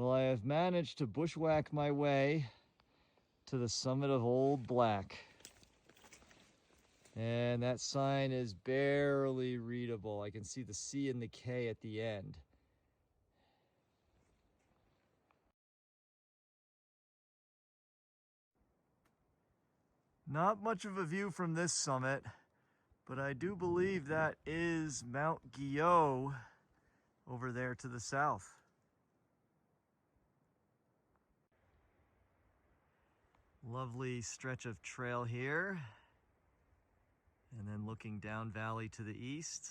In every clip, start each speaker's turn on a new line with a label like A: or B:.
A: Well, I have managed to bushwhack my way to the summit of Old Black. And that sign is barely readable. I can see the C and the K at the end. Not much of a view from this summit, but I do believe that is Mount Guyot over there to the south. Lovely stretch of trail here. And then looking down valley to the east.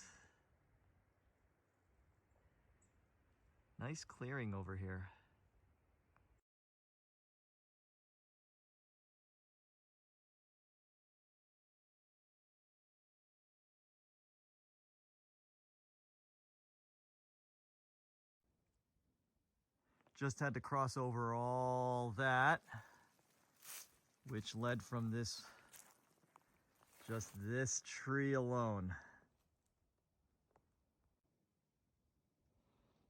A: Nice clearing over here. Just had to cross over all that, which led from just this tree alone.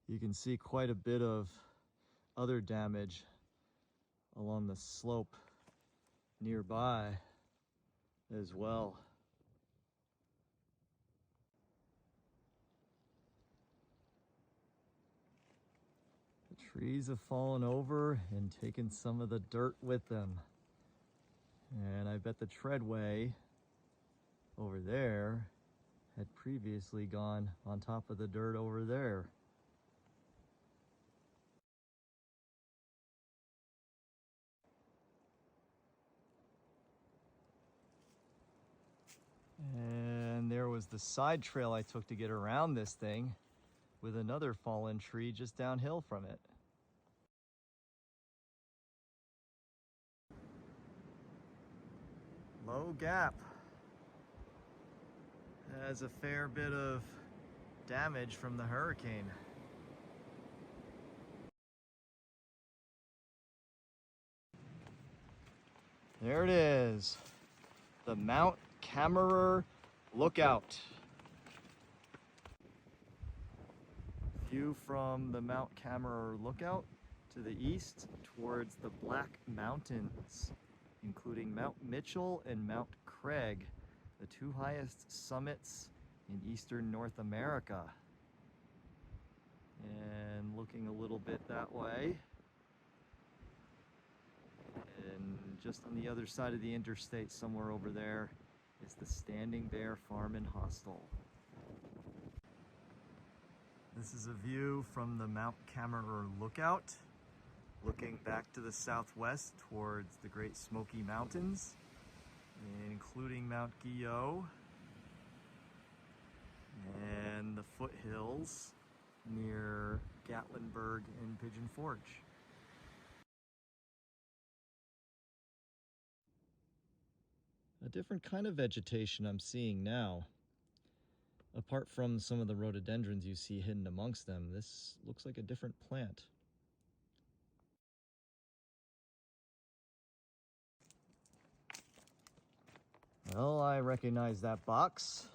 A: You can see quite a bit of other damage along the slope nearby as well. The trees have fallen over and taken some of the dirt with them. And I bet the treadway over there had previously gone on top of the dirt over there. And there was the side trail I took to get around this thing with another fallen tree just downhill from it. Low Gap has a fair bit of damage from the hurricane. There it is, the Mount Camerer Lookout. View from the Mount Camerer Lookout to the east towards the Black Mountains, including Mount Mitchell and Mount Craig, the two highest summits in eastern North America. And looking a little bit that way, and just on the other side of the interstate somewhere over there is the Standing Bear Farm and Hostel. This is a view from the Mount Camerer Lookout, looking back to the southwest towards the Great Smoky Mountains, including Mount Guyot and the foothills near Gatlinburg and Pigeon Forge. A different kind of vegetation I'm seeing now. Apart from some of the rhododendrons you see hidden amongst them, this looks like a different plant. Well, I recognize that box.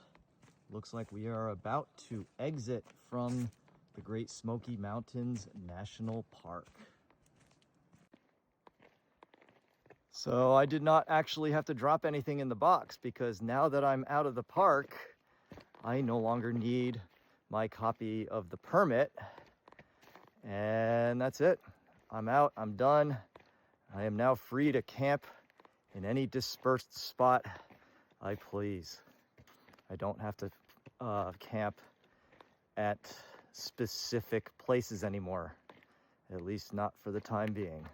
A: Looks like we are about to exit from the Great Smoky Mountains National Park. So I did not actually have to drop anything in the box, because now that I'm out of the park, I no longer need my copy of the permit. And that's it. I'm out, I'm done. I am now free to camp in any dispersed spot I please. I don't have to camp at specific places anymore, at least not for the time being.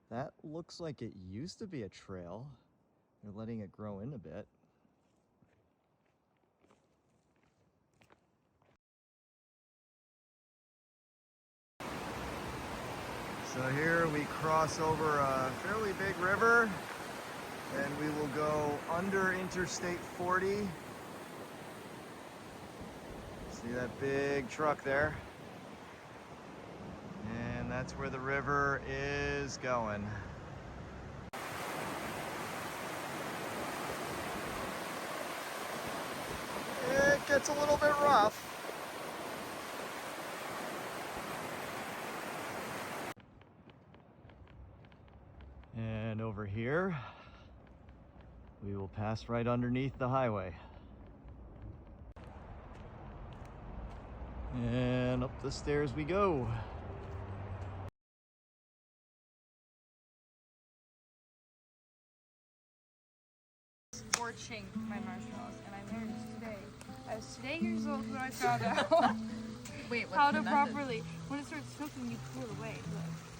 A: That looks like it used to be a trail. They're letting it grow in a bit. So here we cross over a fairly big river, and we will go under Interstate 40. See that big truck there? And that's where the river is going. it's a little bit rough. And over here, we will pass right underneath the highway. And up the stairs we go.
B: Scorching my marshmallows, and I learned today. I was today years old when I found out
C: Wait,
B: how to properly, when it starts cooking, you pull it away. Look.